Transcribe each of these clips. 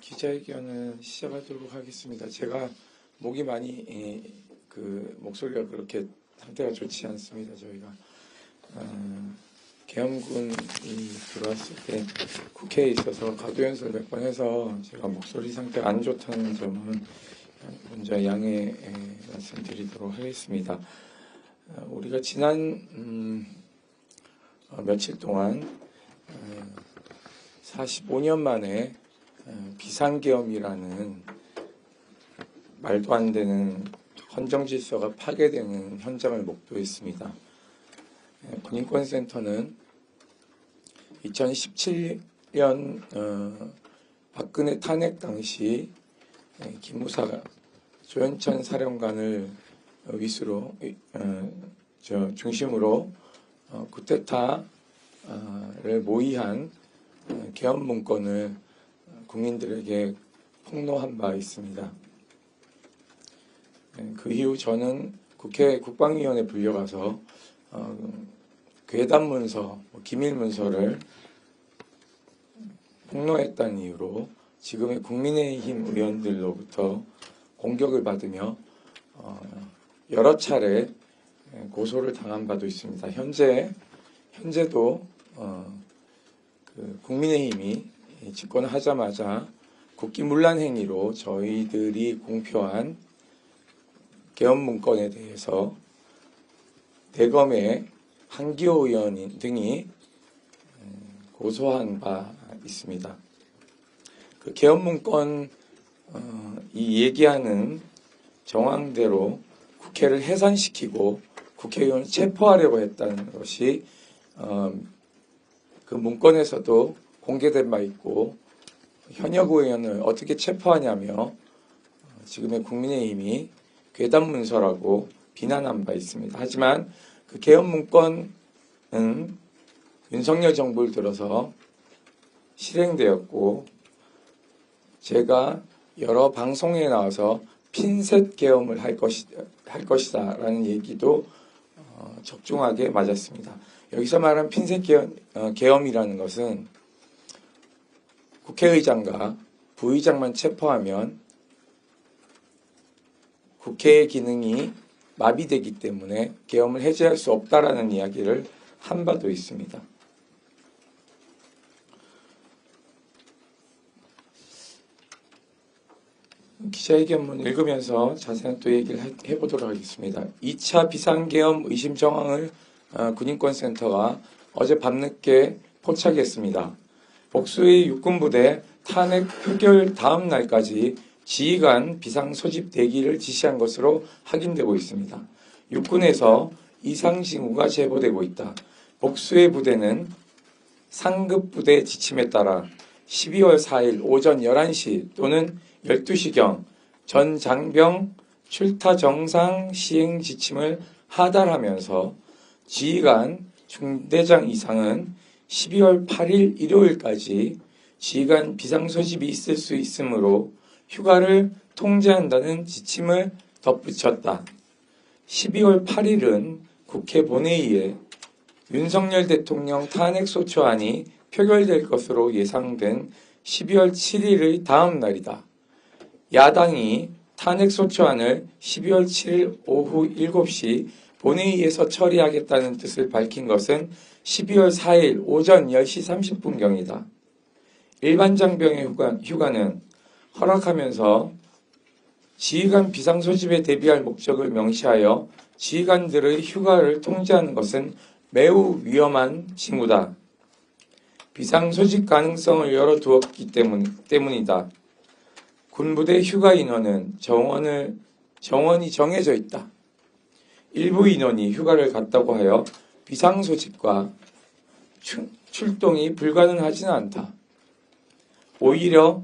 기자회견을 시작하도록 하겠습니다. 제가 목이 많이 목소리가 그렇게 상태가 좋지 않습니다. 저희가 계엄군이 들어왔을 때 국회에 있어서 가도연설 몇 번 해서 제가 목소리 상태가 안 좋다는 점은 먼저 양해 말씀드리도록 하겠습니다. 우리가 지난 며칠 동안 45년 만에 비상계엄이라는 말도 안 되는 헌정질서가 파괴되는 현장을 목도했습니다. 군인권센터는 2017년 박근혜 탄핵 당시 기무사 조현천 사령관을 위수로 중심으로 쿠데타를 모의한 계엄 문건을 국민들에게 폭로한 바 있습니다. 그 이후 저는 국회 국방위원회 불려가서 괴담 문서, 기밀 문서를 폭로했다는 이유로 지금의 국민의힘 의원들로부터 공격을 받으며 여러 차례 고소를 당한 바도 있습니다. 현재도 국민의힘이 집권하자마자 국기문란 행위로 저희들이 공표한 계엄 문건에 대해서 대검의 한기호 의원 등이 고소한 바 있습니다. 그 계엄 문건 이 얘기하는 정황대로 국회를 해산시키고 국회의원을 체포하려고 했다는 것이 그 문건에서도 공개된 바 있고 현역 의원을 어떻게 체포하냐며 지금의 국민의힘이 괴담 문서라고 비난한 바 있습니다. 하지만 그 계엄 문건은 윤석열 정부를 들어서 실행되었고 제가 여러 방송에 나와서 핀셋 계엄을 할 것이다 라는 얘기도 적중하게 맞았습니다. 여기서 말한 핀셋 계엄이라는 것은 국회의장과 부의장만 체포하면 국회의 기능이 마비되기 때문에 계엄을 해제할 수 없다라는 이야기를 한 바도 있습니다. 기자회견문 읽으면서 자세한 또 얘기를 해보도록 하겠습니다. 2차 비상계엄 의심 정황을 군인권센터가 어제 밤늦게 포착했습니다. 복수의 육군부대 탄핵 표결 다음 날까지 지휘관 비상 소집 대기를 지시한 것으로 확인되고 있습니다. 육군에서 이상 징후가 제보되고 있다. 복수의 부대는 상급 부대 지침에 따라 12월 4일 오전 11시 또는 12시경 전 장병 출타 정상 시행 지침을 하달하면서 지휘관 중대장 이상은 12월 8일 일요일까지 지휘관 비상소집이 있을 수 있으므로 휴가를 통제한다는 지침을 덧붙였다. 12월 8일은 국회 본회의에 윤석열 대통령 탄핵소추안이 표결될 것으로 예상된 12월 7일의 다음 날이다. 야당이 탄핵소추안을 12월 7일 오후 7시 본회의에서 처리하겠다는 뜻을 밝힌 것은 12월 4일 오전 10시 30분경이다. 일반 장병의 휴가는 허락하면서 지휘관 비상소집에 대비할 목적을 명시하여 지휘관들의 휴가를 통제하는 것은 매우 위험한 징후다. 비상소집 가능성을 열어두었기 때문이다. 군부대 휴가 인원은 정원이 정해져 있다. 일부 인원이 휴가를 갔다고 하여 비상소집과 출동이 불가능하지는 않다. 오히려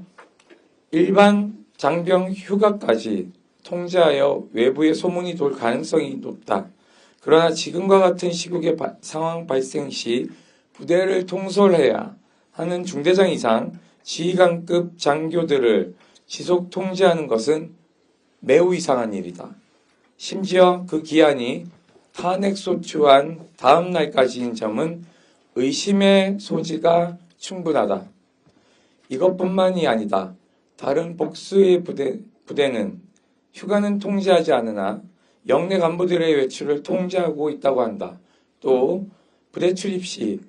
일반 장병 휴가까지 통제하여 외부에 소문이 돌 가능성이 높다. 그러나 지금과 같은 시국의 상황 발생 시 부대를 통솔해야 하는 중대장 이상 지휘관급 장교들을 지속 통제하는 것은 매우 이상한 일이다. 심지어 그 기한이 탄핵소추안 다음 날까지인 점은 의심의 소지가 충분하다. 이것뿐만이 아니다. 다른 복수의 부대는 휴가는 통제하지 않으나 영내 간부들의 외출을 통제하고 있다고 한다. 또 부대 출입 시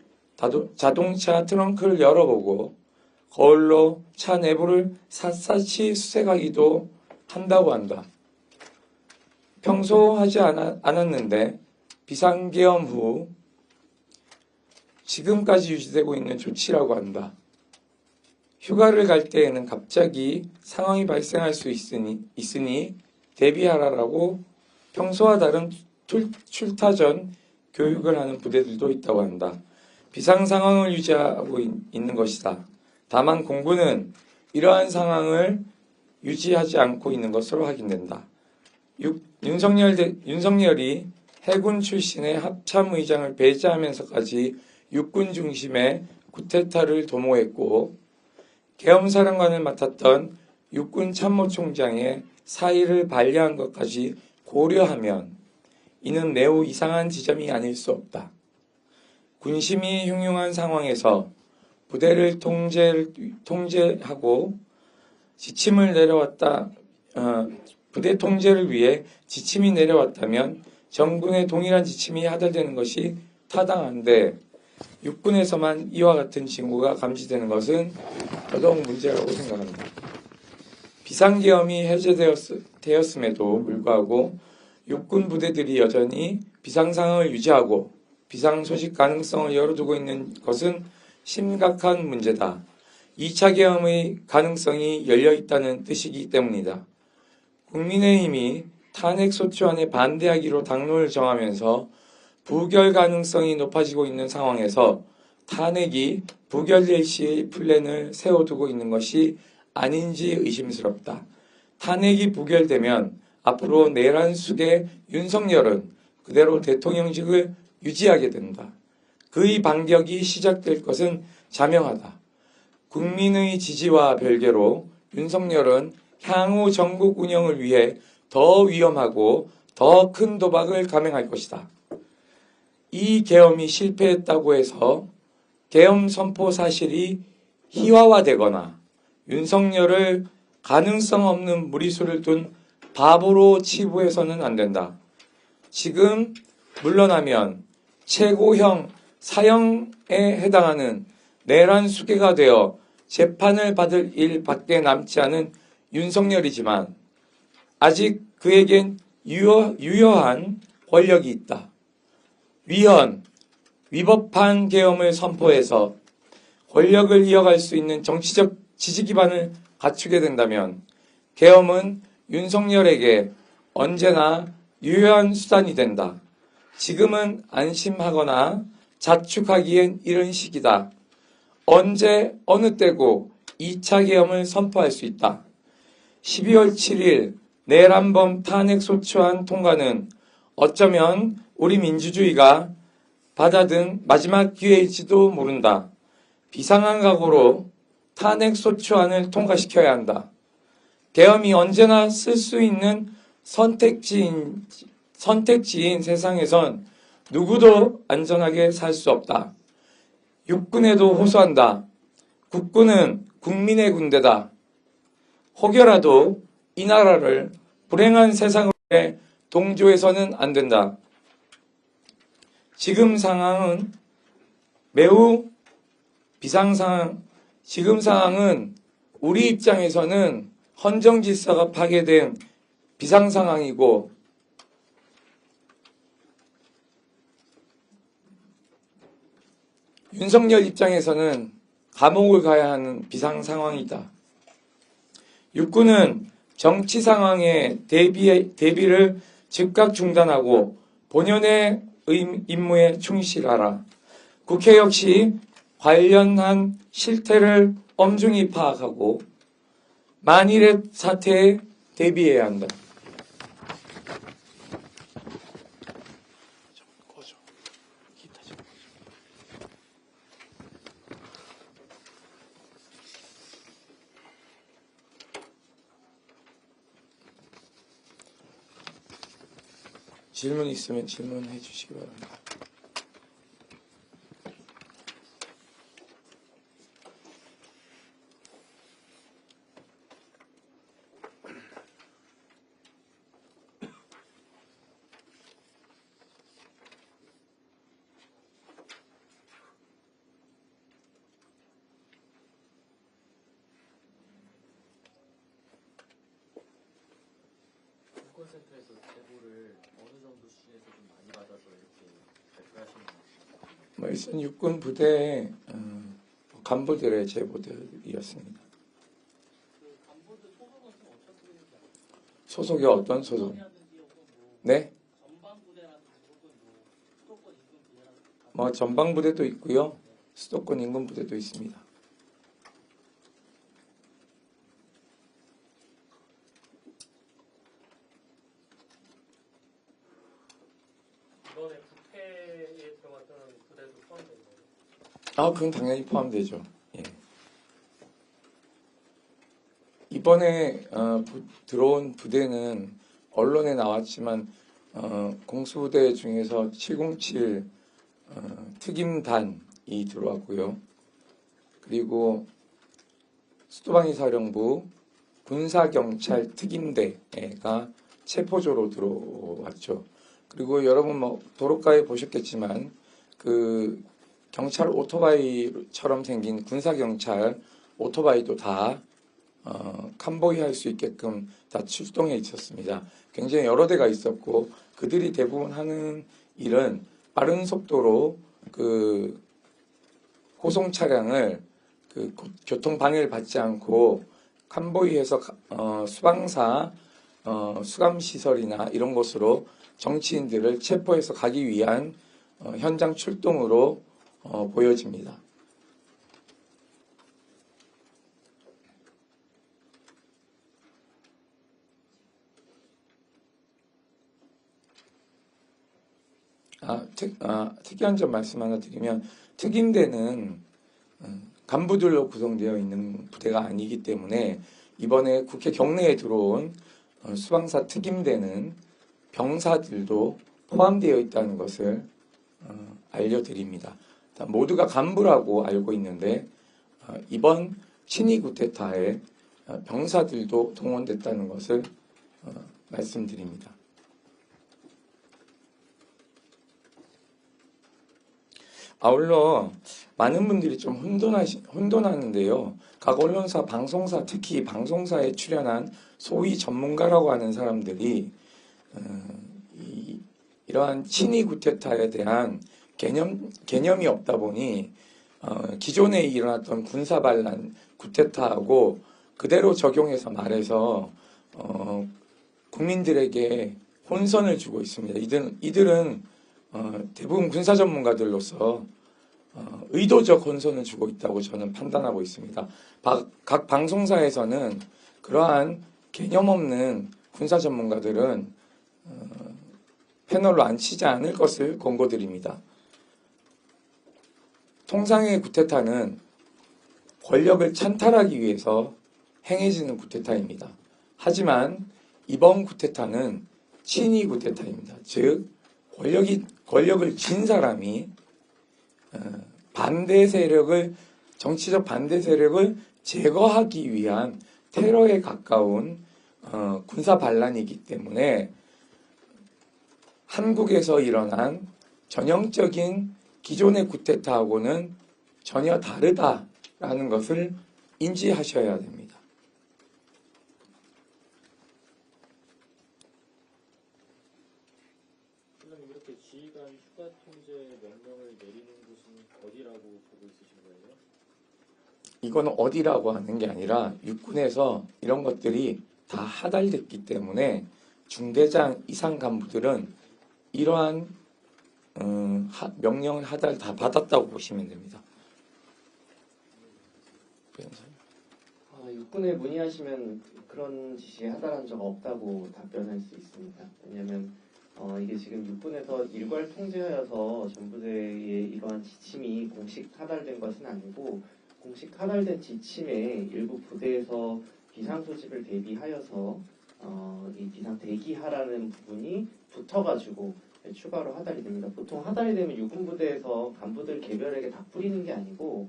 자동차 트렁크를 열어보고 거울로 차 내부를 샅샅이 수색하기도 한다고 한다. 평소 하지 않았는데 비상계엄 후 지금까지 유지되고 있는 조치라고 한다. 휴가를 갈 때에는 갑자기 상황이 발생할 수 있으니 대비하라라고 평소와 다른 출타 전 교육을 하는 부대들도 있다고 한다. 비상 상황을 유지하고 있는 것이다. 다만 공군은 이러한 상황을 유지하지 않고 있는 것으로 확인된다. 윤석열이 해군 출신의 합참의장을 배제하면서까지 육군 중심의 쿠데타를 도모했고 계엄사령관을 맡았던 육군 참모총장의 사의를 반려한 것까지 고려하면 이는 매우 이상한 지점이 아닐 수 없다. 군심이 흉흉한 상황에서 부대를 통제하고 부대 통제를 위해 지침이 내려왔다면 정군의 동일한 지침이 하달되는 것이 타당한데 육군에서만 이와 같은 징후가 감지되는 것은 더더욱 문제라고 생각합니다. 비상계엄이 해제되었음에도 불구하고 육군 부대들이 여전히 비상상황을 유지하고 비상소식 가능성을 열어두고 있는 것은 심각한 문제다. 2차 계엄의 가능성이 열려있다는 뜻이기 때문이다. 국민의힘이 탄핵소추안에 반대하기로 당론을 정하면서 부결 가능성이 높아지고 있는 상황에서 탄핵이 부결될 시의 플랜을 세워두고 있는 것이 아닌지 의심스럽다. 탄핵이 부결되면 앞으로 내란 숙의 윤석열은 그대로 대통령직을 유지하게 된다. 그의 반격이 시작될 것은 자명하다. 국민의 지지와 별개로 윤석열은 향후 전국 운영을 위해 더 위험하고 더 큰 도박을 감행할 것이다. 이 계엄이 실패했다고 해서 계엄 선포 사실이 희화화되거나 윤석열을 가능성 없는 무리수를 둔 바보로 치부해서는 안 된다. 지금 물러나면 최고형 사형에 해당하는 내란 수괴가 되어 재판을 받을 일밖에 남지 않은 윤석열이지만 아직 그에겐 유효한 권력이 있다. 위법한 계엄을 선포해서 권력을 이어갈 수 있는 정치적 지지 기반을 갖추게 된다면 계엄은 윤석열에게 언제나 유효한 수단이 된다. 지금은 안심하거나 자축하기엔 이른 시기다. 언제 어느 때고 2차 계엄을 선포할 수 있다. 12월 7일 내란범 탄핵소추안 통과는 어쩌면 우리 민주주의가 받아든 마지막 기회일지도 모른다. 비상한 각오로 탄핵소추안을 통과시켜야 한다. 계엄이 언제나 쓸 수 있는 선택지인 세상에선 누구도 안전하게 살 수 없다. 육군에도 호소한다. 국군은 국민의 군대다. 혹여라도 이 나라를 불행한 세상으로 동조해서는 안 된다. 지금 상황은 매우 비상상황, 지금 상황은 우리 입장에서는 헌정 질서가 파괴된 비상상황이고 윤석열 입장에서는 감옥을 가야 하는 비상상황이다. 육군은 정치 상황에 대비를 즉각 중단하고 본연의 임무에 충실하라. 국회 역시 관련한 실태를 엄중히 파악하고 만일의 사태에 대비해야 한다. 질문 있으면 질문해 주시기 바랍니다. 육군센터에서 제보를 어느 정도 수준에서 좀 많이 받아서 이렇게 발표하시는 건가요? 뭐 일선 육군 부대 간부들의 제보들이었습니다. 그 간부들 소속은 좀 어떻게 되는지 알아요? 소속이 어떤 소속? 전방이라든지 혹은 뭐 네? 전방부대라든지 혹은 뭐 수도권 인근 부대라든지 뭐 전방부대도 있고요. 수도권 인근 부대도 있습니다. 이번에 부패에 들어갔던 부대도 포함된 거예요? 아, 그건 당연히 포함되죠. 예. 이번에 들어온 부대는 언론에 나왔지만 공수부대 중에서 707 특임단이 들어왔고요. 그리고 수도방위 사령부 군사경찰 특임대가 체포조로 들어왔죠. 그리고 여러분 뭐 도로가에 보셨겠지만 그 경찰 오토바이처럼 생긴 군사경찰 오토바이도 다 캄보이 할 수 있게끔 다 출동해 있었습니다. 굉장히 여러 대가 있었고 그들이 대부분 하는 일은 빠른 속도로 그 호송 차량을 그 교통 방해를 받지 않고 캄보이에서 수방사 수감 시설이나 이런 곳으로 정치인들을 체포해서 가기 위한 현장 출동으로 보여집니다. 특이한 점 말씀 하나 드리면 특임대는 간부들로 구성되어 있는 부대가 아니기 때문에 이번에 국회 경내에 들어온 수방사 특임대는 병사들도 포함되어 있다는 것을 알려드립니다. 모두가 간부라고 알고 있는데 이번 친위 쿠데타에 병사들도 동원됐다는 것을 말씀드립니다. 아울러 많은 분들이 좀 혼돈하는데요. 각 언론사, 방송사, 특히 방송사에 출연한 소위 전문가라고 하는 사람들이 이러한 친위 쿠데타에 대한 개념이 없다 보니 기존에 일어났던 군사반란 쿠데타하고 그대로 적용해서 말해서 국민들에게 혼선을 주고 있습니다. 이들은 대부분 군사 전문가들로서 의도적 혼선을 주고 있다고 저는 판단하고 있습니다. 각 방송사에서는 그러한 개념 없는 군사 전문가들은 패널로 앉히지 않을 것을 권고드립니다. 통상의 쿠데타는 권력을 찬탈하기 위해서 행해지는 쿠데타입니다. 하지만 이번 쿠데타는 친위 쿠데타입니다. 즉 권력을 쥔 사람이 정치적 반대 세력을 제거하기 위한 테러에 가까운 군사 반란이기 때문에 한국에서 일어난 전형적인 기존의 쿠데타하고는 전혀 다르다라는 것을 인지하셔야 됩니다. 그럼 이렇게 지휘관 휴가 통제 명령을 내리는 곳은 어디라고 보고 있으신 거예요? 이거는 어디라고 하는 게 아니라 육군에서 이런 것들이 다 하달됐기 때문에 중대장 이상 간부들은 이러한 명령을 하달 다 받았다고 보시면 됩니다. 육군에 문의하시면 그런 지시에 하달한 적 없다고 답변할 수 있습니다. 왜냐하면 이게 지금 육군에서 일괄 통제하여서 전부대의 이러한 지침이 공식 하달된 것은 아니고 공식 하달된 지침에 일부 부대에서 비상 소집을 대비하여서 이 비상 대기하라는 부분이 붙어가지고 추가로 하달이 됩니다. 보통 하달이 되면 육군 부대에서 간부들 개별에게 다 뿌리는 게 아니고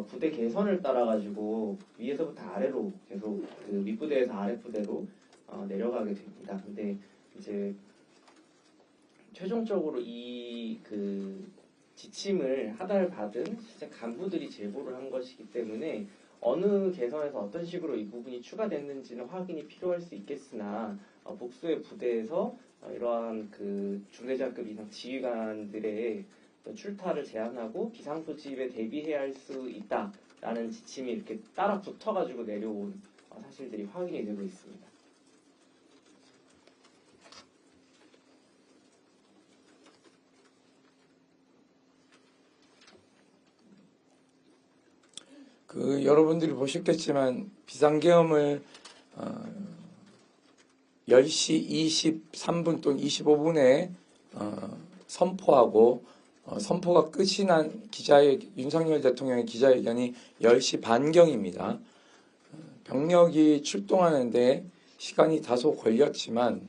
부대 개선을 따라가지고 위에서부터 아래로 계속 그 윗부대에서 아랫부대로 내려가게 됩니다. 근데 이제 최종적으로 이 그 지침을 하달받은 실제 간부들이 제보를 한 것이기 때문에 어느 개선에서 어떤 식으로 이 부분이 추가됐는지는 확인이 필요할 수 있겠으나 복수의 부대에서 이러한 그 중대장급 이상 지휘관들의 출타를 제한하고 비상소집에 대비해야 할 수 있다라는 지침이 이렇게 따라 붙어가지고 내려온 사실들이 확인이 되고 있습니다. 여러분들이 보셨겠지만 비상계엄을 10시 23분 또는 25분에 선포하고 선포가 끝이 난 윤석열 대통령의 기자회견이 10시 반경입니다. 병력이 출동하는데 시간이 다소 걸렸지만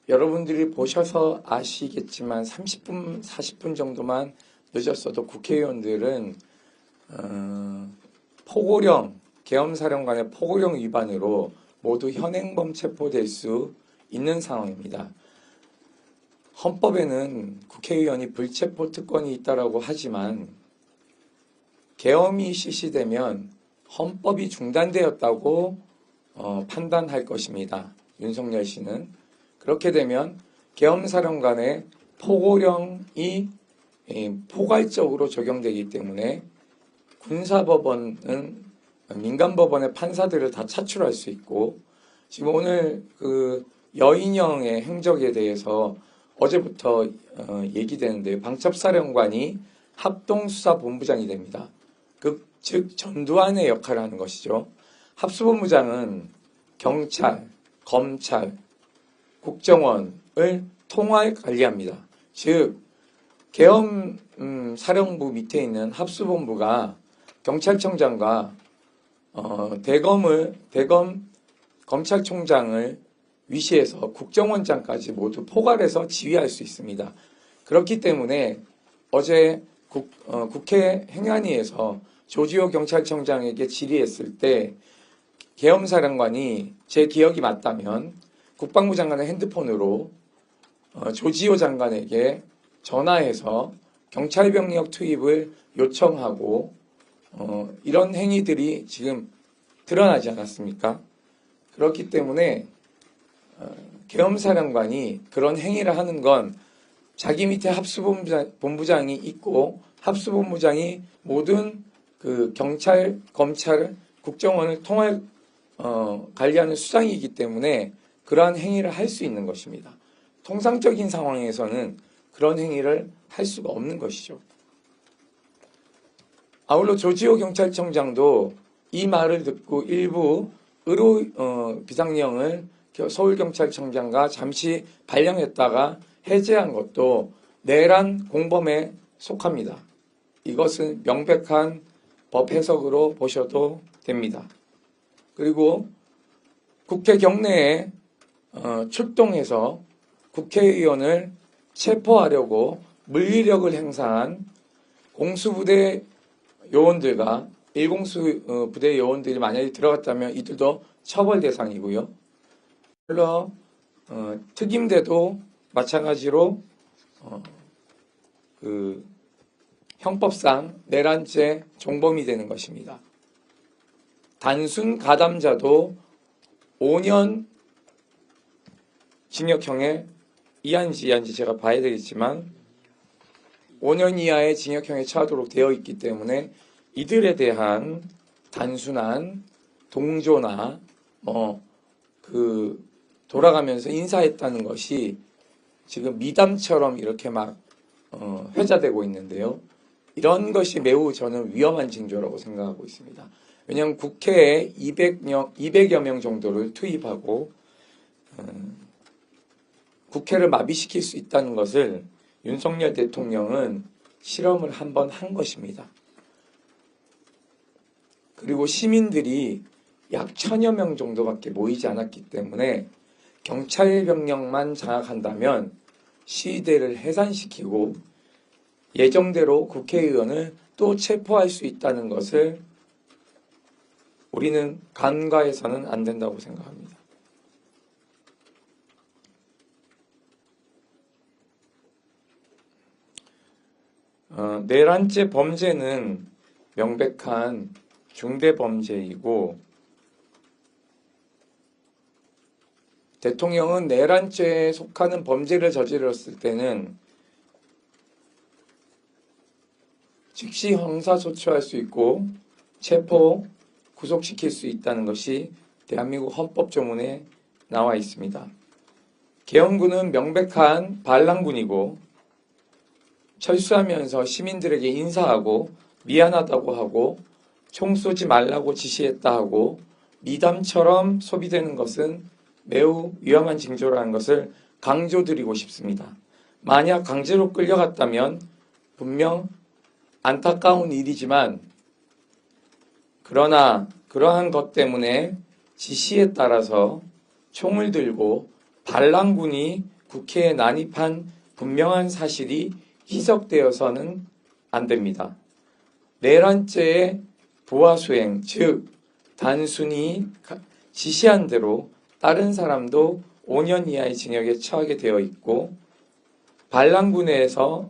여러분들이 보셔서 아시겠지만 30분, 40분 정도만 늦었어도 국회의원들은 포고령, 계엄사령관의 포고령 위반으로 모두 현행범 체포될 수 있는 상황입니다. 헌법에는 국회의원이 불체포 특권이 있다고 하지만 계엄이 실시되면 헌법이 중단되었다고 판단할 것입니다. 윤석열 씨는. 그렇게 되면 계엄사령관의 포고령이 포괄적으로 적용되기 때문에 군사법원은 민간법원의 판사들을 다 차출할 수 있고, 지금 오늘 그 여인영의 행적에 대해서 어제부터 얘기되는데 방첩사령관이 합동수사본부장이 됩니다. 즉 전두환의 역할을 하는 것이죠. 합수본부장은 경찰, 검찰, 국정원을 통합 관리합니다. 즉 계엄 사령부 밑에 있는 합수본부가 경찰청장과 대검 검찰총장을 위시해서 국정원장까지 모두 포괄해서 지휘할 수 있습니다. 그렇기 때문에 어제 국회 행안위에서 조지호 경찰청장에게 질의했을 때 계엄사령관이 제 기억이 맞다면 국방부 장관의 핸드폰으로 조지호 장관에게 전화해서 경찰병력 투입을 요청하고 이런 행위들이 지금 드러나지 않았습니까? 그렇기 때문에 계엄사령관이 그런 행위를 하는 건 자기 밑에 합수본부장이 있고 합수본부장이 모든 그 경찰, 검찰, 국정원을 통합 관리하는 수장이기 때문에 그러한 행위를 할 수 있는 것입니다. 통상적인 상황에서는 그런 행위를 할 수가 없는 것이죠. 아울러 조지호 경찰청장도 이 말을 듣고 일부 비상령을 서울경찰청장과 잠시 발령했다가 해제한 것도 내란 공범에 속합니다. 이것은 명백한 법 해석으로 보셔도 됩니다. 그리고 국회 경내에 출동해서 국회의원을 체포하려고 물리력을 행사한 공수부대 요원들과 일공수 부대 요원들이 만약에 들어갔다면 이들도 처벌 대상이고요. 물론 특임대도 마찬가지로 그 형법상 내란죄 종범이 되는 것입니다. 단순 가담자도 5년 징역형에 이한지 제가 봐야 되겠지만 5년 이하의 징역형에 처하도록 되어 있기 때문에 이들에 대한 단순한 동조나 돌아가면서 인사했다는 것이 지금 미담처럼 이렇게 막 회자되고 있는데요. 이런 것이 매우 저는 위험한 징조라고 생각하고 있습니다. 왜냐하면 국회에 200여 명 정도를 투입하고 국회를 마비시킬 수 있다는 것을 윤석열 대통령은 실험을 한번 한 것입니다. 그리고 시민들이 약 1000여 명 정도밖에 모이지 않았기 때문에 경찰병력만 장악한다면 시위대를 해산시키고 예정대로 국회의원을 또 체포할 수 있다는 것을 우리는 간과해서는 안 된다고 생각합니다. 내란죄 범죄는 명백한 중대범죄이고 대통령은 내란죄에 속하는 범죄를 저질렀을 때는 즉시 형사소추할 수 있고 체포, 구속시킬 수 있다는 것이 대한민국 헌법조문에 나와 있습니다. 계엄군은 명백한 반란군이고 철수하면서 시민들에게 인사하고 미안하다고 하고 총 쏘지 말라고 지시했다 하고 미담처럼 소비되는 것은 매우 위험한 징조라는 것을 강조드리고 싶습니다. 만약 강제로 끌려갔다면 분명 안타까운 일이지만 그러나 그러한 것 때문에 지시에 따라서 총을 들고 반란군이 국회에 난입한 분명한 사실이 희석되어서는 안 됩니다. 내란죄의 부하수행, 즉 단순히 지시한 대로 다른 사람도 5년 이하의 징역에 처하게 되어 있고 반란군에서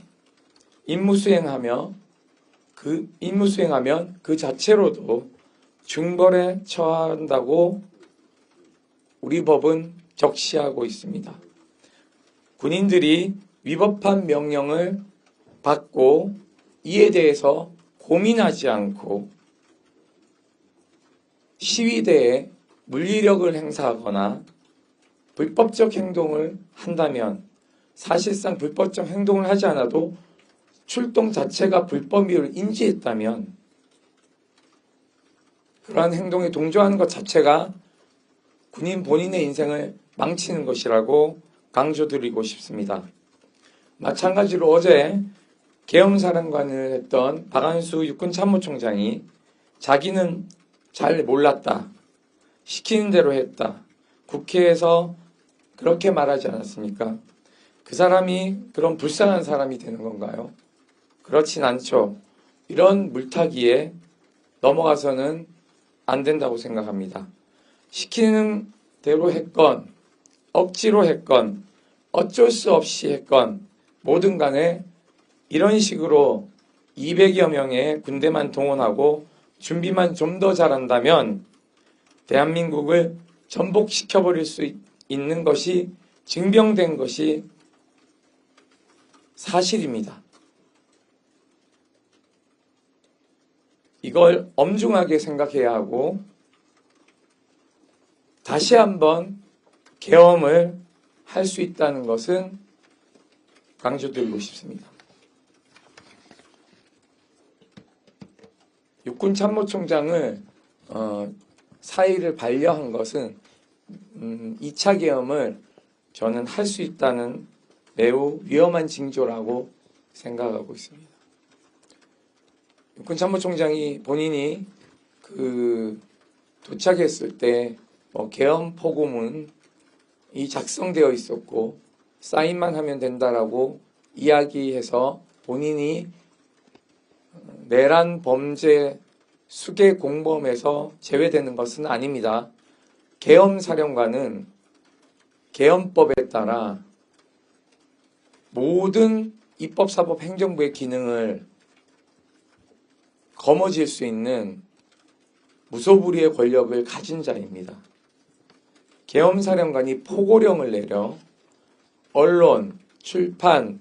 임무수행하면 그 자체로도 중벌에 처한다고 우리 법은 적시하고 있습니다. 군인들이 위법한 명령을 받고 이에 대해서 고민하지 않고 시위대에 물리력을 행사하거나 불법적 행동을 한다면 사실상 불법적 행동을 하지 않아도 출동 자체가 불법임을 인지했다면 그러한 행동에 동조하는 것 자체가 군인 본인의 인생을 망치는 것이라고 강조드리고 싶습니다. 마찬가지로 어제 계엄사령관을 했던 박한수 육군참모총장이 자기는 잘 몰랐다. 시키는 대로 했다. 국회에서 그렇게 말하지 않았습니까? 그 사람이 그런 불쌍한 사람이 되는 건가요? 그렇진 않죠. 이런 물타기에 넘어가서는 안 된다고 생각합니다. 시키는 대로 했건 억지로 했건 어쩔 수 없이 했건 뭐든 간에 이런 식으로 200여 명의 군대만 동원하고 준비만 좀 더 잘한다면 대한민국을 전복시켜버릴 수 있는 것이 증명된 것이 사실입니다. 이걸 엄중하게 생각해야 하고 다시 한번 계엄을 할 수 있다는 것은 강조드리고 싶습니다. 육군참모총장을 사의를 반려한 것은 2차 계엄을 저는 할 수 있다는 매우 위험한 징조라고 생각하고 있습니다. 육군참모총장이 본인이 도착했을 때 계엄 포고문이 작성되어 있었고 사인만 하면 된다라고 이야기해서 본인이 내란 범죄 수계 공범에서 제외되는 것은 아닙니다. 계엄사령관은 계엄법에 따라 모든 입법사법 행정부의 기능을 거머쥘 수 있는 무소불위의 권력을 가진 자입니다. 계엄사령관이 포고령을 내려 언론, 출판,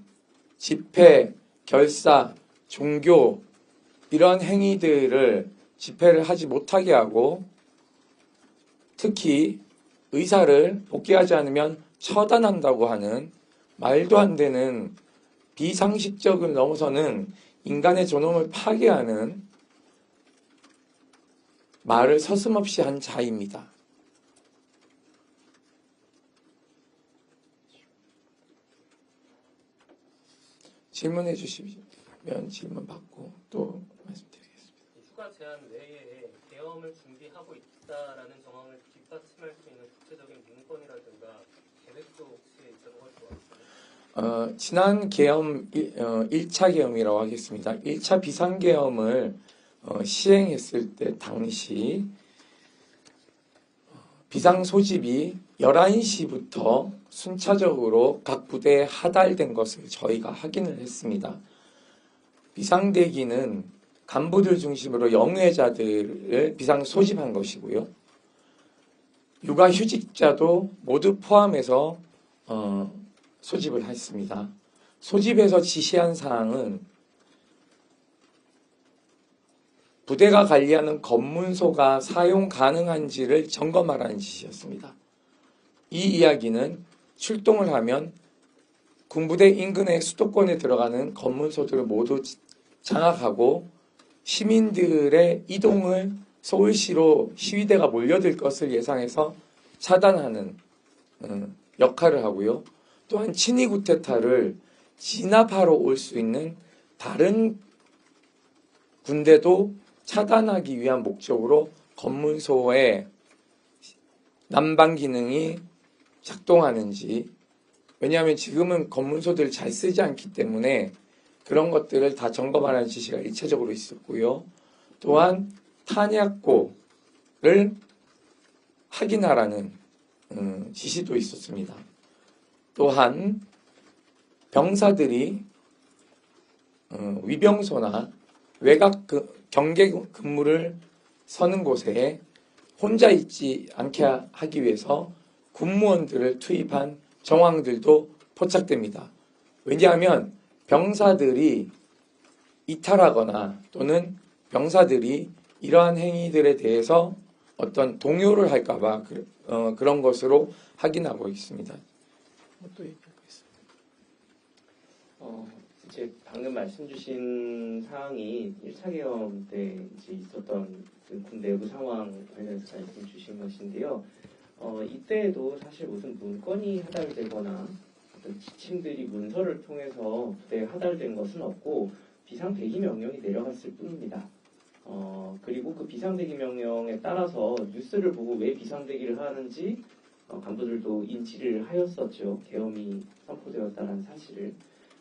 집회, 결사, 종교 이런 행위들을 집회를 하지 못하게 하고 특히 의사를 복귀하지 않으면 처단한다고 하는 말도 안 되는 비상식적을 넘어서는 인간의 존엄을 파괴하는 말을 서슴없이 한 자입니다. 질문해 주시면 질문 받고 또 말씀드리겠습니다. 휴가 제한 외에 계엄을 준비하고 있다라는 정황을 뒷받침할 수 있는 구체적인 문건이라든가 계획도 혹시 있다고 할 수 있습니까? 지난 계엄 1차 계엄이라고 하겠습니다. 1차 비상계엄을 시행했을 때 당시 비상 소집이 11시부터 순차적으로 각 부대에 하달된 것을 저희가 확인을 했습니다. 비상대기는 간부들 중심으로 영외자들을 비상 소집한 것이고요. 육아휴직자도 모두 포함해서 소집을 했습니다. 소집해서 지시한 사항은 부대가 관리하는 검문소가 사용 가능한지를 점검하라는 지시였습니다. 이 이야기는 출동을 하면 군부대 인근의 수도권에 들어가는 검문소들을 모두 장악하고 시민들의 이동을 서울시로 시위대가 몰려들 것을 예상해서 차단하는 역할을 하고요. 또한 친위 구테타를 진압하러 올 수 있는 다른 군대도 차단하기 위한 목적으로 검문소의 난방 기능이 작동하는지, 왜냐하면 지금은 검문소들을 잘 쓰지 않기 때문에 그런 것들을 다 점검하라는 지시가 일차적으로 있었고요. 또한 탄약고를 확인하라는 지시도 있었습니다. 또한 병사들이 위병소나 외곽 경계 근무를 서는 곳에 혼자 있지 않게 하기 위해서 군무원들을 투입한 정황들도 포착됩니다. 왜냐하면 병사들이 이탈하거나 또는 병사들이 이러한 행위들에 대해서 어떤 동요를 할까봐 그런 것으로 확인하고 있습니다. 또 얘기하고 있습니다. 이제 방금 말씀 주신 사항이 1차 계엄 때 이제 있었던 군 내부 상황 관련해서 말씀 주신 것인데요. 이때에도 사실 무슨 문건이 하달되거나 어떤 지침들이 문서를 통해서 부대에 하달된 것은 없고 비상대기 명령이 내려갔을 뿐입니다. 그리고 그 비상대기 명령에 따라서 뉴스를 보고 왜 비상대기를 하는지 간부들도 인지를 하였었죠. 계엄이 선포되었다는 사실을.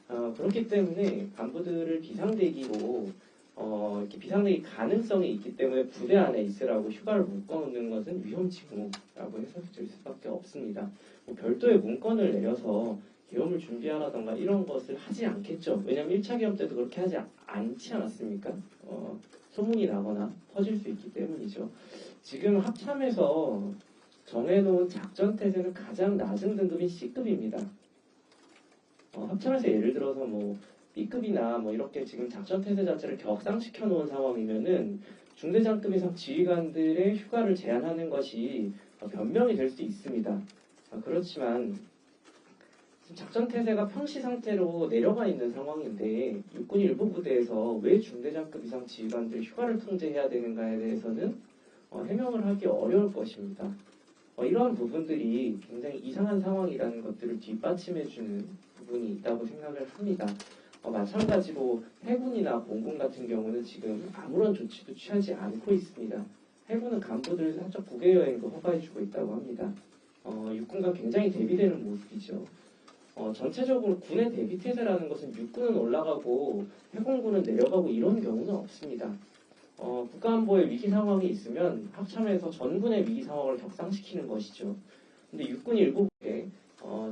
그렇기 때문에 간부들을 비상대기로 이렇게 비상대기 가능성이 있기 때문에 부대 안에 있으라고 휴가를 묶어놓는 것은 위험징후라고 해석될 수밖에 없습니다. 별도의 문건을 내려서 계엄을 준비하라던가 이런 것을 하지 않겠죠. 왜냐하면 1차 계엄 때도 그렇게 하지 않지 않았습니까? 소문이 나거나 퍼질 수 있기 때문이죠. 지금 합참에서 정해놓은 작전 태세는 가장 낮은 등급인 C급입니다. 합참에서 예를 들어서 뭐 B급이나 뭐 이렇게 지금 작전 태세 자체를 격상시켜 놓은 상황이면은 중대장급 이상 지휘관들의 휴가를 제한하는 것이 변명이 될 수 있습니다. 그렇지만 지금 작전 태세가 평시 상태로 내려가 있는 상황인데 육군 일부 부대에서 왜 중대장급 이상 지휘관들이 휴가를 통제해야 되는가에 대해서는 해명을 하기 어려울 것입니다. 이러한 부분들이 굉장히 이상한 상황이라는 것들을 뒷받침해주는 부분이 있다고 생각을 합니다. 마찬가지로 해군이나 공군 같은 경우는 지금 아무런 조치도 취하지 않고 있습니다. 해군은 간부들 사적 국외 여행도 허가해주고 있다고 합니다. 육군과 굉장히 대비되는 모습이죠. 전체적으로 군의 대비 태세라는 것은 육군은 올라가고 해공군은 내려가고 이런 경우는 없습니다. 국가안보의 위기 상황이 있으면 합참에서 전군의 위기 상황을 격상시키는 것이죠. 근데 육군 일부에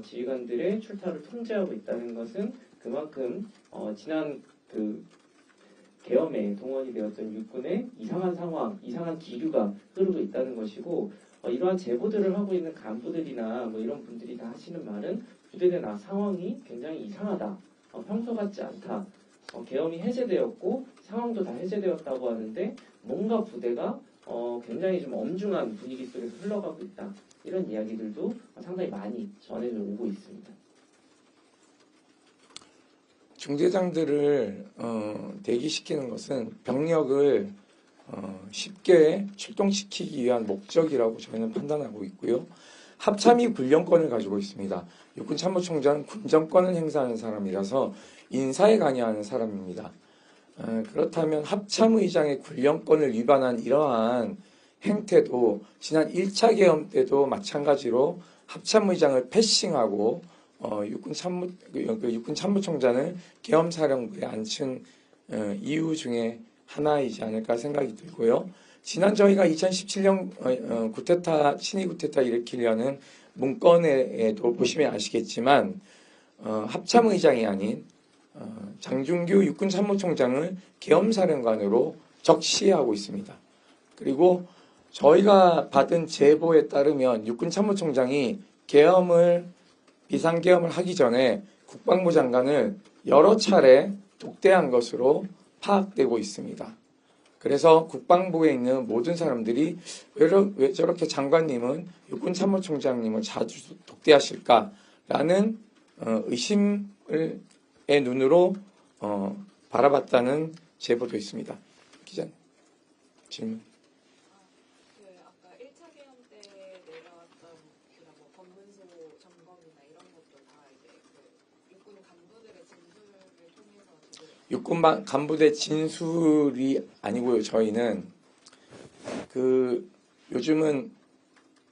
지휘관들의 출타를 통제하고 있다는 것은 그만큼 지난 그 계엄에 동원이 되었던 육군의 이상한 상황, 이상한 기류가 흐르고 있다는 것이고 이러한 제보들을 하고 있는 간부들이나 뭐 이런 분들이 다 하시는 말은 부대 내 상황이 굉장히 이상하다, 평소 같지 않다. 계엄이 해제되었고 상황도 다 해제되었다고 하는데 뭔가 부대가 굉장히 좀 엄중한 분위기 속에서 흘러가고 있다. 이런 이야기들도 상당히 많이 전해져 오고 있습니다. 중대장들을 대기시키는 것은 병력을 쉽게 출동시키기 위한 목적이라고 저희는 판단하고 있고요. 합참이 군령권을 가지고 있습니다. 육군 참모총장은 군정권을 행사하는 사람이라서 인사에 관여하는 사람입니다. 그렇다면 합참의장의 군령권을 위반한 이러한 행태도 지난 1차 계엄 때도 마찬가지로 합참의장을 패싱하고 육군 참모총장을 계엄사령부에 앉힌 이유 중에 하나이지 않을까 생각이 들고요. 지난 저희가 2017년 구테타, 친위 구테타 일으키려는 문건에도 보시면 아시겠지만 합참의장이 아닌 장준규 육군참모총장을 계엄사령관으로 적시하고 있습니다. 그리고 저희가 받은 제보에 따르면 육군참모총장이 비상계엄을 하기 전에 국방부 장관을 여러 차례 독대한 것으로 파악되고 있습니다. 그래서 국방부에 있는 모든 사람들이 왜 저렇게 장관님은 육군참모총장님을 자주 독대하실까라는 의심의 눈으로 바라봤다는 제보도 있습니다. 기자님, 질문. 아까 1차 계엄 때 내려왔던 그런 뭐 검문소 점검이나 이런 것도 다 이제 그 육군 간부들의 진술을 통해서 지금 육군 간부대 진술이 아니고요. 저희는 요즘은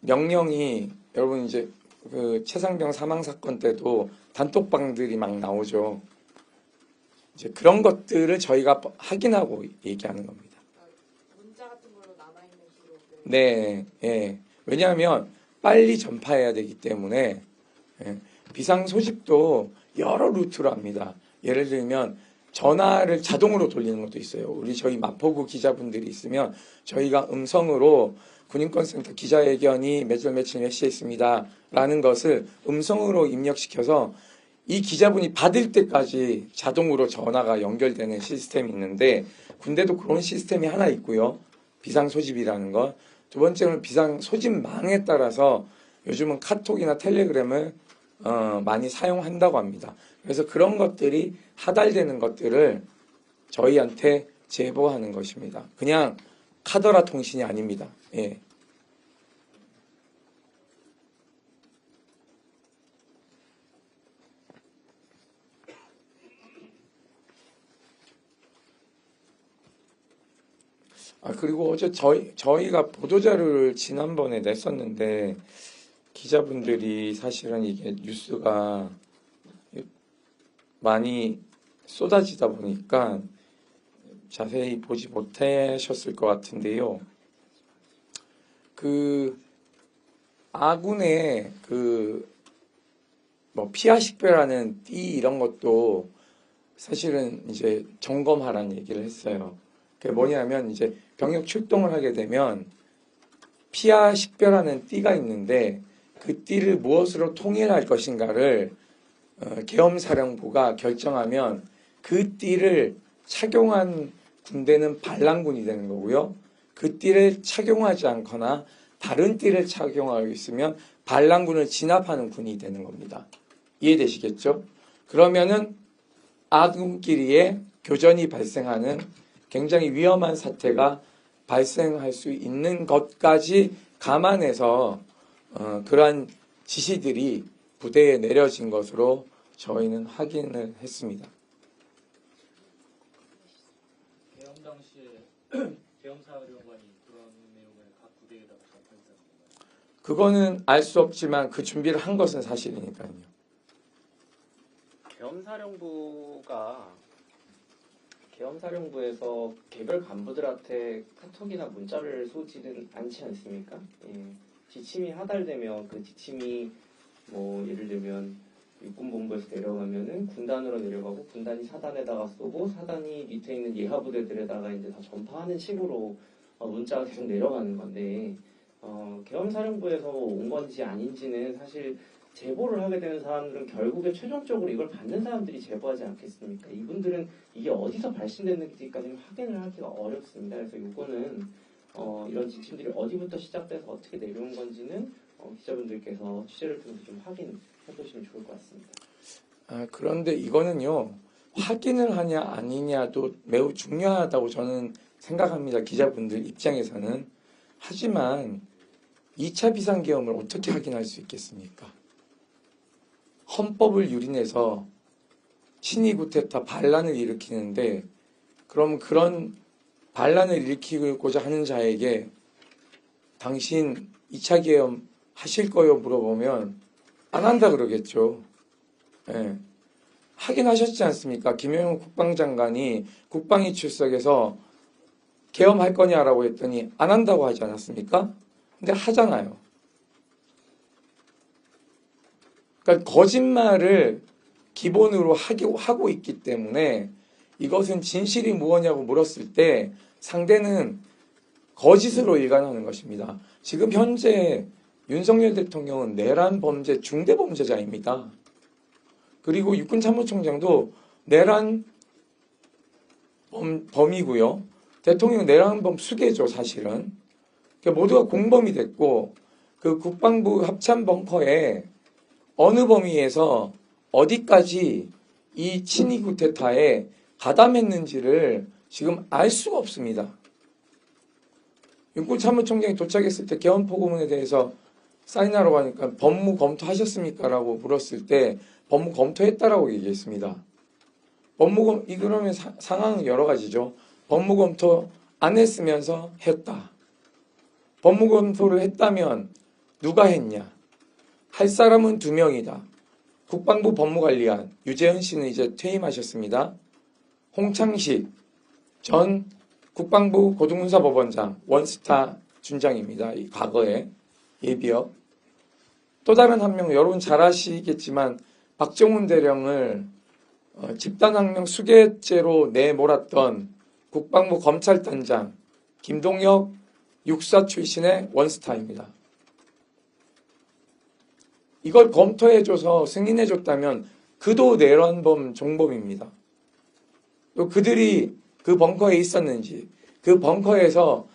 명령이 여러분 이제 그 최상병 사망 사건 때도 단톡방들이 막 나오죠. 이제 그런 것들을 저희가 확인하고 얘기하는 겁니다. 문자 같은 걸로 남아있는 기록을 네, 예. 왜냐하면 빨리 전파해야 되기 때문에 비상 소식도 여러 루트로 합니다. 예를 들면 전화를 자동으로 돌리는 것도 있어요. 저희 마포구 기자분들이 있으면 저희가 음성으로 군인권센터 기자회견이 며칠 몇 시에 있습니다. 라는 것을 음성으로 입력시켜서 이 기자분이 받을 때까지 자동으로 전화가 연결되는 시스템이 있는데 군대도 그런 시스템이 하나 있고요. 비상소집이라는 것. 두 번째는 비상소집망에 따라서 요즘은 카톡이나 텔레그램을 많이 사용한다고 합니다. 그래서 그런 것들이 하달되는 것들을 저희한테 제보하는 것입니다. 그냥 카더라 통신이 아닙니다. 예. 그리고 어제 저희가 보도자료를 지난번에 냈었는데 기자분들이 사실은 이게 뉴스가 많이 쏟아지다 보니까 자세히 보지 못하셨을 것 같은데요. 아군의 피아식별하는 띠 이런 것도 사실은 이제 점검하라는 얘기를 했어요. 그게 뭐냐면 이제 병력 출동을 하게 되면 피아식별하는 띠가 있는데 그 띠를 무엇으로 통일할 것인가를 계엄사령부가 결정하면 그 띠를 착용한 군대는 반란군이 되는 거고요. 그 띠를 착용하지 않거나 다른 띠를 착용하고 있으면 반란군을 진압하는 군이 되는 겁니다. 이해되시겠죠? 그러면은 아군끼리의 교전이 발생하는 굉장히 위험한 사태가 발생할 수 있는 것까지 감안해서 그러한 지시들이 부대에 내려진 것으로 저희는 확인을 했습니다. 계엄 당시에 계엄사령관이 그런 내용을 각 부대에다가 전달했다는 건가요? 그거는 알 수 없지만 그 준비를 한 것은 사실이니까요. 계엄사령부에서 개별 간부들한테 카톡이나 문자를 쏘지는 않지 않습니까? 예. 지침이 하달되면 그 지침이 예를 들면 육군본부에서 내려가면은 군단으로 내려가고 군단이 사단에다가 쏘고 사단이 밑에 있는 예하부대들에다가 이제 다 전파하는 식으로 문자가 계속 내려가는 건데 계엄사령부에서 온 건지 아닌지는 사실 제보를 하게 되는 사람들은 결국에 최종적으로 이걸 받는 사람들이 제보하지 않겠습니까? 이분들은 이게 어디서 발신됐는지까지는 확인을 하기가 어렵습니다. 그래서 이거는 이런 지침들이 어디부터 시작돼서 어떻게 내려온 건지는 기자분들께서 취재를 통해서 좀 확인해 보시면 좋을 것 같습니다. 그런데 이거는요, 확인을 하냐 아니냐도 매우 중요하다고 저는 생각합니다. 기자분들 입장에서는. 하지만 2차 비상계엄을 어떻게 확인할 수 있겠습니까? 헌법을 유린해서 친위 구테타 반란을 일으키는데 그럼 그런 반란을 일으키고자 하는 자에게 당신 2차 계엄 하실 거요? 물어보면 안 한다 그러겠죠. 예. 하긴 하셨지 않습니까? 김영우 국방장관이 국방위 출석에서 계엄할 거냐라고 했더니 안 한다고 하지 않았습니까? 근데 하잖아요. 그러니까 거짓말을 기본으로 하고 있기 때문에 이것은 진실이 무엇냐고 물었을 때 상대는 거짓으로 일관하는 것입니다. 지금 현재 윤석열 대통령은 내란 범죄 중대 범죄자입니다. 그리고 육군참모총장도 내란 범이고요. 대통령 내란범 수괴죠, 사실은. 그러니까 모두가 공범이 됐고 그 국방부 합참 벙커에 어느 범위에서 어디까지 이 친위 쿠데타에 가담했는지를 지금 알 수가 없습니다. 육군참모총장이 도착했을 때 개헌포고문에 대해서 사인하러 가니까 법무 검토하셨습니까? 라고 물었을 때 법무 검토했다라고 얘기했습니다. 그러면 상황은 여러 가지죠. 법무 검토 안 했으면서 했다. 법무 검토를 했다면 누가 했냐? 할 사람은 2명이다. 국방부 법무관리관 유재현 씨는 이제 퇴임하셨습니다. 홍창식 전 국방부 고등군사법원장 원스타 준장입니다. 이 과거에 예비역. 또 다른 한 명 여러분 잘 아시겠지만 박정훈 대령을 집단항명 수괴죄로 내몰았던 국방부 검찰단장 김동혁 육사 출신의 원스타입니다. 이걸 검토해줘서 승인해줬다면 그도 내란범 종범입니다. 또 그들이 그 벙커에 있었는지, 그 벙커에서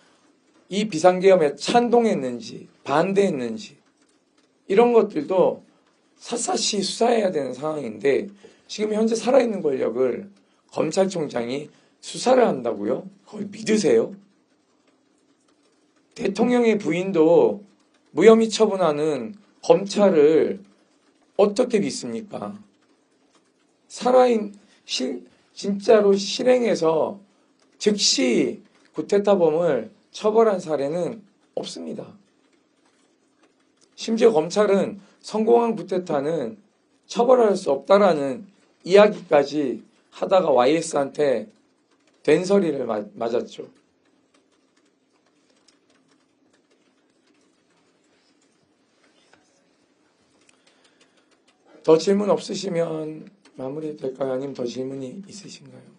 이 비상계엄에 찬동했는지, 반대했는지 이런 것들도 샅샅이 수사해야 되는 상황인데 지금 현재 살아있는 권력을 검찰총장이 수사를 한다고요? 거의 믿으세요? 대통령의 부인도 무혐의 처분하는 검찰을 어떻게 믿습니까? 진짜로 실행해서 즉시 쿠데타범을 처벌한 사례는 없습니다. 심지어 검찰은 성공한 쿠데타는 처벌할 수 없다라는 이야기까지 하다가 YS한테 된소리를 맞았죠. 더 질문 없으시면 마무리될까요? 아니면 더 질문이 있으신가요?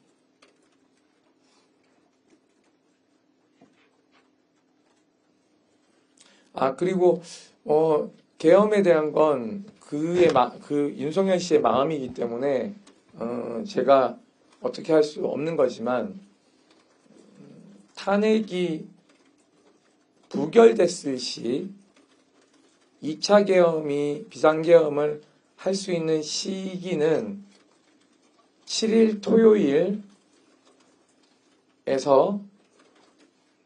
그리고 계엄에 대한 건 윤석열 씨의 마음이기 때문에 제가 어떻게 할 수 없는 거지만 탄핵이 부결됐을 시 2차 계엄이 비상계엄을 할 수 있는 시기는 7일 토요일에서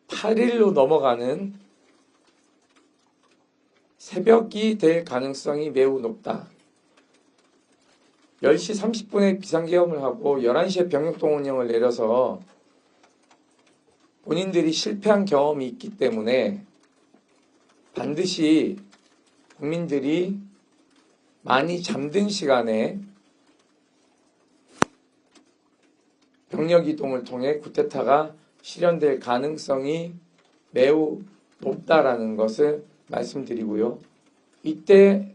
8일로 넘어가는 새벽이 될 가능성이 매우 높다. 10시 30분에 비상계엄을 하고 11시에 병력동원령을 내려서 본인들이 실패한 경험이 있기 때문에 반드시 국민들이 많이 잠든 시간에 병력이동을 통해 쿠데타가 실현될 가능성이 매우 높다라는 것을 말씀드리고요. 이때